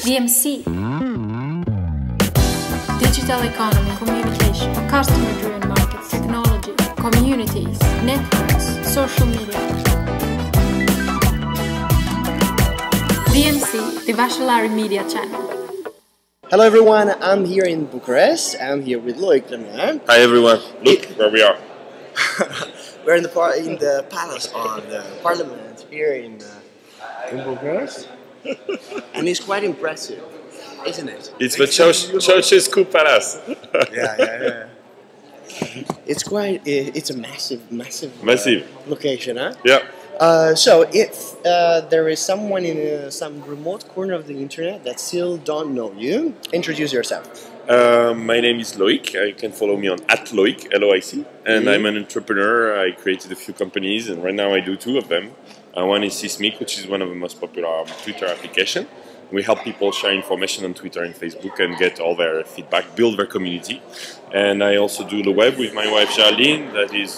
VMC. Digital economy, communication, customer-driven markets, technology, communities, networks, social media. VMC, the Vascellari media channel. Hello everyone, I'm here in Bucharest. I'm here with Loic Le Meur. Hi everyone, look where we are. We're in the palace of the parliament here in Bucharest. And it's quite impressive, isn't it? It's the Ceausescu Palace. Yeah. It's a massive location, huh? Yeah. So if there is someone in some remote corner of the internet that still don't know you, introduce yourself. My name is Loic. You can follow me on @Loic, L-O-I-C. And I'm an entrepreneur. I created a few companies, and right now I do two of them. One is Sismic, which is one of the most popular Twitter applications. We help people share information on Twitter and Facebook and get all their feedback, build their community. And I also do LeWeb with my wife Charlene. That is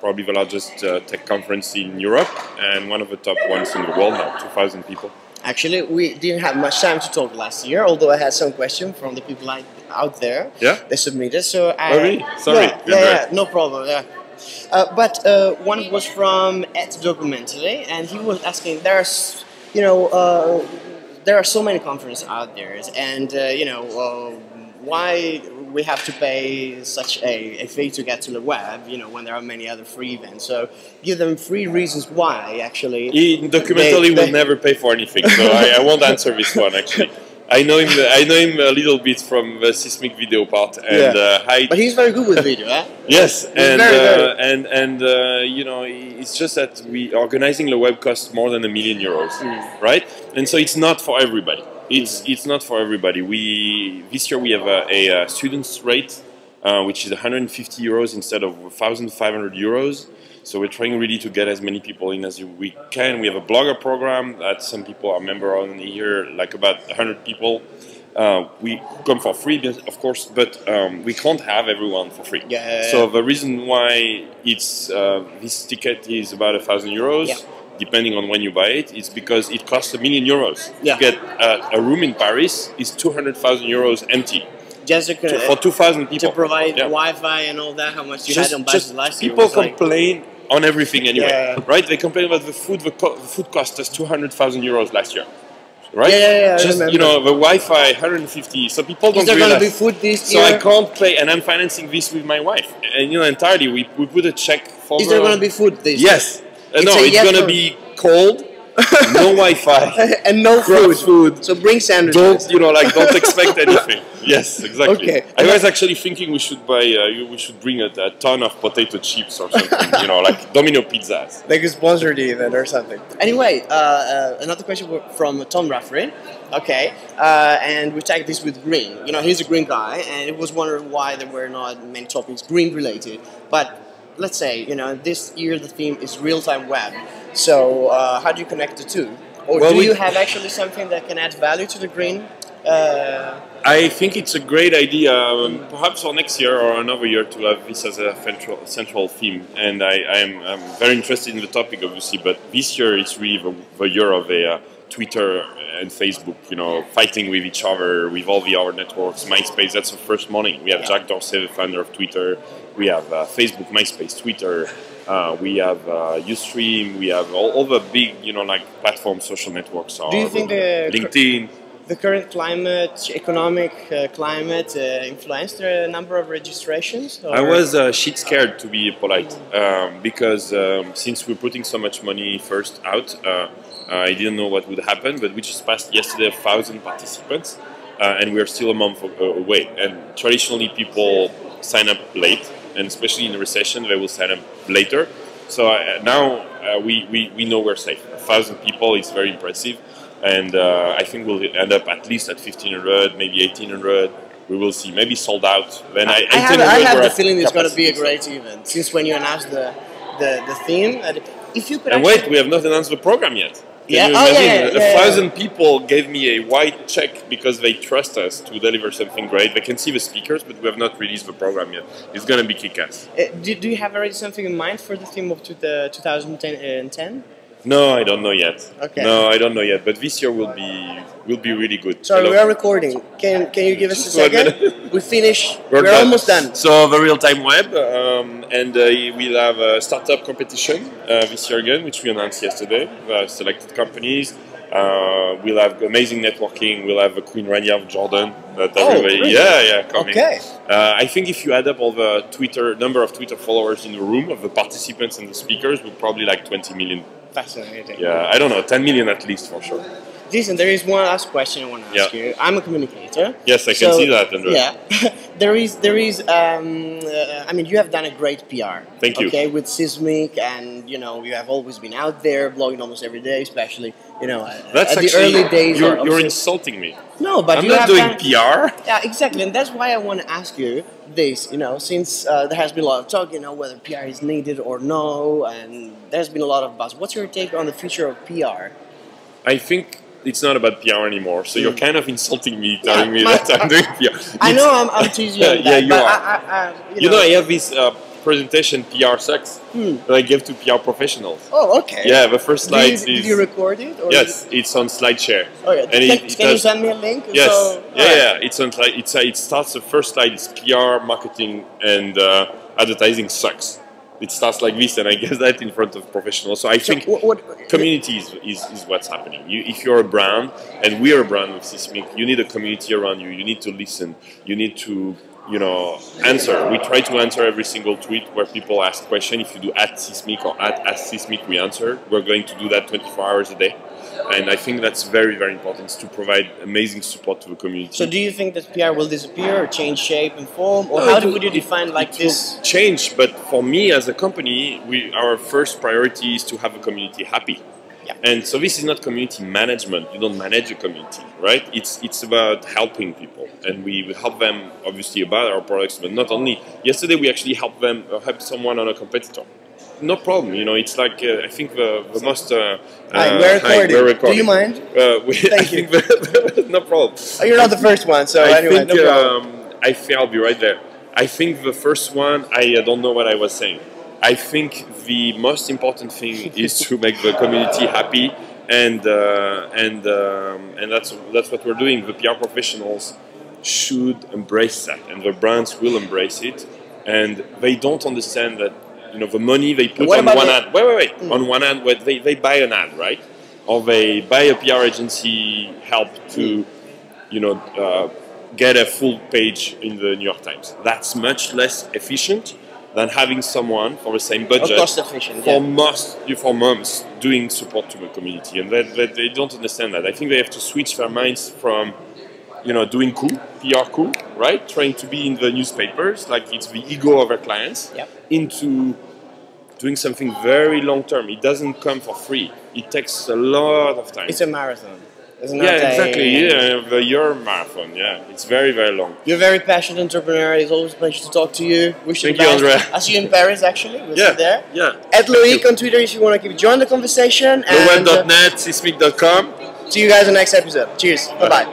probably the largest tech conference in Europe and one of the top ones in the world now, 2,000 people. Actually, we didn't have much time to talk last year, although I had some questions from the people out there. Yeah? They submitted, so I... Oh really? Sorry. Yeah, no problem, yeah. But one was from @Documentary, and he was asking, there's, there are so many conferences out there, and why we have to pay such a fee to get to the web, when there are many other free events. So give them 3 reasons why, actually. He documentally will never pay for anything, so I won't answer this one, actually. I know him a little bit from the Sismic video part, and but he's very good with video, eh? Yes, and very. It's just that organizing the web costs more than €1 million, right? And so it's not for everybody. It's not for everybody. This year we have a students rate, which is €150 instead of 1,500 euros. So we're trying really to get as many people in as we can. We have a blogger program that some people are member on here, like about 100 people. We come for free, of course, but we can't have everyone for free. So the reason why this ticket is about €1,000, depending on when you buy it, is because it costs €1 million. To get a room in Paris is €200,000 empty. Just for 2,000 people. To provide Wi-Fi and all that, how much you had on budget last year? People complain on everything anyway, right? They complain about the food. The food cost us €200,000 last year, right? Just the Wi-Fi 150. So people don't realize. Is there going to be food this year? So I can't pay, and I'm financing this with my wife. And entirely, we put a check for. Is there going to be food this year? Yes. No, it's going to be cold. No Wi-Fi and no food. So bring sandwiches. Don't expect anything. Yes, exactly. Okay. I was actually thinking we should buy, we should bring a ton of potato chips or something. Like Domino pizzas. Like a sponsored event or something. Anyway, another question from Tom Rafferty. Okay, and we tagged this with green. He's a green guy, and it was wondering why there were not many topics green related. But let's say, this year the theme is real-time web. So how do you connect the two? Or do you have actually something that can add value to the green? I think it's a great idea, perhaps for next year or another year, to have this as a central theme. And I'm very interested in the topic, obviously, but this year it's really the year of Twitter and Facebook, fighting with each other, with all the other networks. MySpace, that's the first morning. We have Jack Dorsey, the founder of Twitter. We have Facebook, MySpace, Twitter. We have Ustream. We have all the big, platforms, social networks. Do you think LinkedIn? The current economic climate, influenced the number of registrations? Or? I was shit scared, to be polite, because since we're putting so much money first out, I didn't know what would happen. But we just passed yesterday 1,000 participants, and we're still a month away. And traditionally, people sign up late. And especially in a recession, they will sign up later. So now we know we're safe. 1,000 people is very impressive, and I think we'll end up at least at 1,500, maybe 1,800. We will see. Maybe sold out. Then I have the feeling it's going to be a great event. Since when you announced the theme, if you could. And wait, we have not announced the program yet. Can you imagine? 1,000 people gave me a white check because they trust us to deliver something great. They can see the speakers, but we have not released the program yet. It's going to be kick-ass. Do you have already something in mind for the theme of 2010? No, I don't know yet. Okay. No, I don't know yet. But this year will be really good. Sorry, we are recording. Can you give us a Just 1 second? minute. We finish. We're We're almost done. So the real-time web, and we'll have a startup competition this year again, which we announced yesterday. Selected companies. We'll have amazing networking. We'll have Queen Rania of Jordan. Everybody, really? yeah, coming. Okay. I think if you add up all the number of Twitter followers in the room of the participants and the speakers, we're probably like 20 million. Fascinating. Yeah, I don't know, 10 million at least for sure. Listen, there is one last question I want to ask you. I'm a communicator. Yes, I can see that, Andrea. Yeah, there is. I mean, you have done a great PR. Thank you. Okay, with Sismic, and you have always been out there blogging almost every day, especially That's at actually, the early days. You're insulting me. No, but I'm not doing PR. Yeah, exactly, and that's why I want to ask you this. Since there has been a lot of talk, whether PR is needed or no, and there's been a lot of buzz. What's your take on the future of PR? I think it's not about PR anymore. So you're kind of insulting me, telling me that I'm doing PR. I know I'm teasing you. Yeah, you are. I have this presentation, PR sucks, that I give to PR professionals. Oh, okay. Yeah, the first slide is... Did you record it? Or yes, it's on SlideShare. Oh, yeah. And can you send me a link? Yes. So, Yeah. It's on slide. It starts, the first slide is PR, marketing, and advertising sucks. It starts like this, and I guess that in front of professionals. So I think community is what's happening. If you're a brand, and we are a brand of Sismic, you need a community around you. You need to listen. You need to, answer. We try to answer every single tweet where people ask questions. If you do @Sismic or @AskSismic, we answer. We're going to do that 24 hours a day. And I think that's very, very important to provide amazing support to the community. So do you think that PR will disappear or change shape and form? Or how would you define this? Change, but for me as a company, our first priority is to have a community happy. Yeah. And so this is not community management. You don't manage a community, right? It's about helping people. And we help them, obviously, about our products, but not only. Yesterday we actually helped someone on a competitor. No problem, it's like I think the most. We're recording. Do you mind? Thank you. No problem. Oh, you're not the first one, so anyway, no problem. I'll be right there. I think the first one, I don't know what I was saying. I think the most important thing is to make the community happy, and that's what we're doing. The PR professionals should embrace that, and the brands will embrace it, and they don't understand that. The money they put on one ad. Wait. On one ad, they buy an ad, right? Or they buy a PR agency help to, get a full page in the New York Times. That's much less efficient than having someone for the same budget cost efficient, for months doing support to the community, and they don't understand that. I think they have to switch their minds from doing PR cool, right? Trying to be in the newspapers, like it's the ego of our clients, into doing something very long term. It doesn't come for free. It takes a lot of time. It's a marathon. Exactly. The year marathon. Yeah, it's very, very long. You're a very passionate entrepreneur. It's always a pleasure to talk to you. Thank you, Andrea. I'll see you in Paris, actually. We'll see there. Yeah. @Loic on Twitter if you want to join the conversation. LeWeb.net, Sismic.com. See you guys in the next episode. Cheers. Bye-bye.